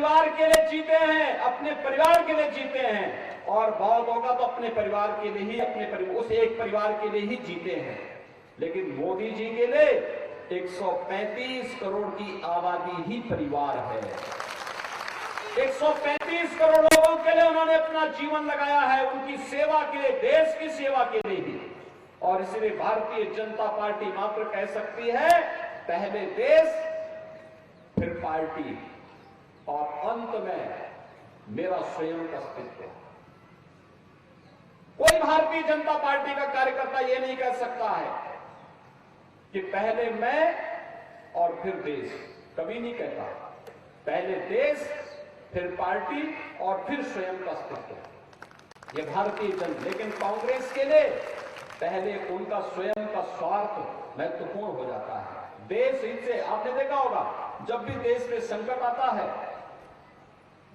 परिवार के लिए जीते हैं, अपने परिवार के लिए जीते हैं, और बहुत होगा तो अपने परिवार के लिए ही, उस एक परिवार के लिए ही जीते हैं। लेकिन मोदी जी के लिए 135 करोड़ की आबादी ही परिवार है। 135 करोड़ लोगों के लिए उन्होंने अपना जीवन लगाया है, उनकी सेवा के लिए, देश की सेवा के लिए ही। और इसलिए भारतीय जनता पार्टी मात्र कह सकती है, पहले देश फिर पार्टी और अंत में मेरा स्वयं का अस्तित्व। कोई भारतीय जनता पार्टी का कार्यकर्ता यह नहीं कह सकता है कि पहले मैं और फिर देश, कभी नहीं कहता। पहले देश फिर पार्टी और फिर स्वयं का अस्तित्व, यह भारतीय जनता। लेकिन कांग्रेस के लिए पहले उनका स्वयं का स्वार्थ महत्वपूर्ण हो जाता है। देश हित से आपने देखा होगा, जब भी देश में संकट आता है,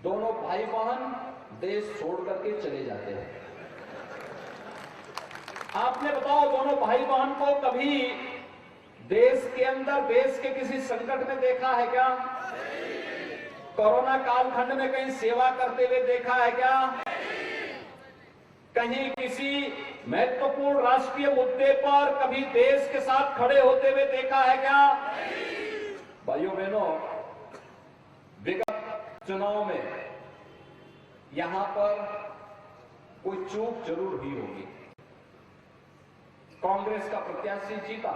दोनों भाई बहन देश छोड़ करके चले जाते हैं। आपने बताओ, दोनों भाई बहन को कभी देश के अंदर, देश के किसी संकट में देखा है क्या? कोरोना कालखंड में कहीं सेवा करते हुए देखा है क्या? कहीं किसी महत्वपूर्ण राष्ट्रीय मुद्दे पर कभी देश के साथ खड़े होते हुए देखा है क्या? भाइयों बहनों, विगत चुनाव में यहां पर कोई चूक जरूर हुई होगी। कांग्रेस का प्रत्याशी जीता,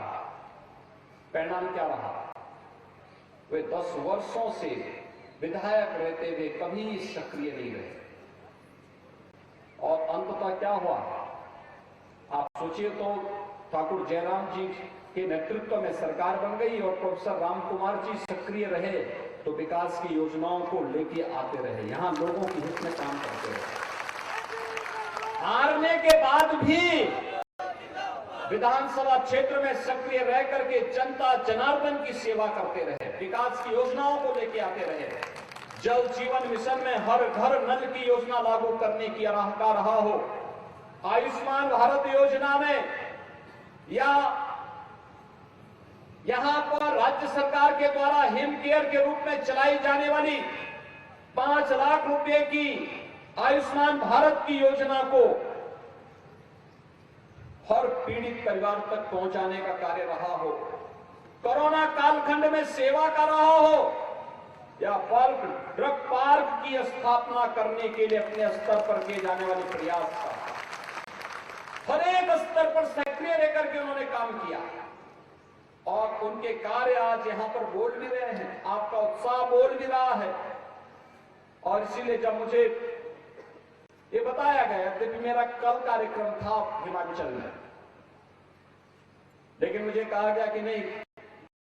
परिणाम क्या रहा? वे 10 वर्षों से विधायक रहते हुए कभी सक्रिय नहीं रहे, और अंततः क्या हुआ आप सोचिए तो, ठाकुर जयराम जी के नेतृत्व में सरकार बन गई और प्रोफेसर राम कुमार जी सक्रिय रहे, तो विकास की योजनाओं को लेके आते रहे, यहां लोगों के हित में काम करते रहे। हारने के बाद भी विधानसभा क्षेत्र में सक्रिय रह करके जनता जनार्दन की सेवा करते रहे, विकास की योजनाओं को लेके आते रहे। जल जीवन मिशन में हर घर नल की योजना लागू करने की का रहा हो, आयुष्मान भारत योजना में, या यहां पर राज्य सरकार के द्वारा हिम केयर के रूप में चलाई जाने वाली 5 लाख रुपए की आयुष्मान भारत की योजना को हर पीड़ित परिवार तक पहुंचाने का कार्य रहा हो, कोरोना कालखंड में सेवा का रहा हो, या बल्क ड्रग पार्क की स्थापना करने के लिए अपने स्तर पर किए जाने वाले प्रयास का, हर एक स्तर पर सक्रिय रहकर के उन्होंने काम किया, और उनके कार्य आज यहां पर बोल भी रहे हैं, आपका उत्साह बोल भी रहा है। और इसीलिए जब मुझे ये बताया गया कि मेरा कल कार्यक्रम था हिमाचल में, लेकिन मुझे कहा गया कि नहीं,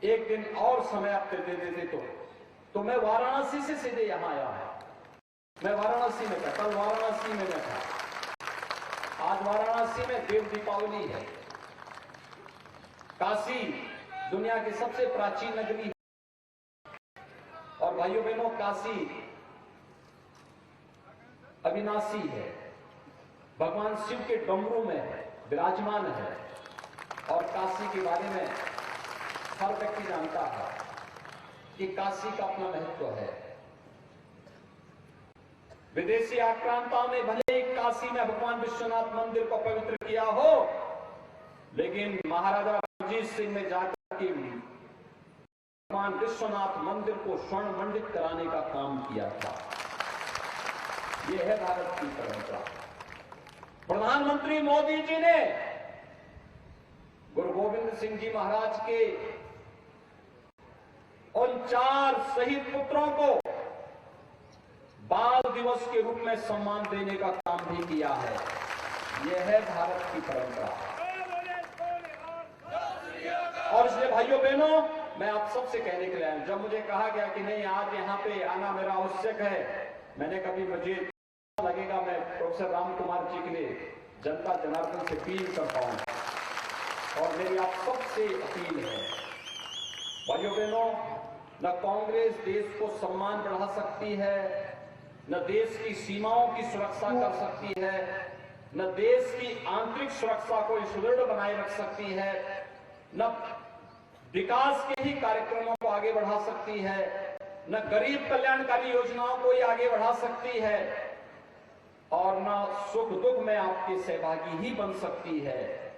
एक दिन और समय आप दे देते तो मैं वाराणसी से सीधे यहां आया है। मैं वाराणसी में था, कल वाराणसी में था, आज वाराणसी में देव दीपावली है। काशी दुनिया की सबसे प्राचीन नगरी है, और भाइयों बहनों, काशी अविनाशी है, भगवान शिव के डमरू में विराजमान है, और काशी के बारे में हर व्यक्ति जानता है कि काशी का अपना महत्व है। विदेशी आक्रांताओं ने भले ही काशी में भगवान विश्वनाथ मंदिर को पवित्र किया हो, लेकिन महाराजा रणजीत सिंह ने जाकर के भगवान विश्वनाथ मंदिर को स्वर्ण मंडित कराने का काम किया था। यह है भारत की परंपरा। प्रधानमंत्री मोदी जी ने गुरु गोविंद सिंह जी महाराज के उन 4 शहीद पुत्रों को बाल दिवस के रूप में सम्मान देने का काम भी किया है। यह है भारत की परंपरा। और इसलिए भाइयों बहनों, मैं आप सबसे कहने के लिए आया हूं, जब मुझे कहा गया कि नहीं आज यहां पे आना मेरा आवश्यक है, मैंने कभी मुझे लगेगा मैं प्रोफेसर राम कुमार जी के लिए जनता जनार्दन से अपील कर पाऊं। और मेरी आप सबसे अपील है भाइयों बहनों, न कांग्रेस देश को सम्मान बढ़ा सकती है, न देश की सीमाओं की सुरक्षा कर सकती है, न देश की आंतरिक सुरक्षा को सुदृढ़ बनाए रख सकती है, न विकास के ही कार्यक्रमों को आगे बढ़ा सकती है, न गरीब कल्याणकारी योजनाओं को ये आगे बढ़ा सकती है और न सुख दुख में आपकी सहभागी ही बन सकती है।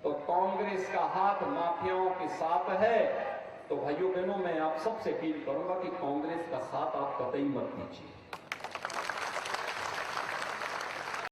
तो कांग्रेस का हाथ माफियाओं के साथ है। तो भाइयों बहनों, मैं आप सबसे अपील करूंगा कि कांग्रेस का साथ आप कतई मत दीजिए।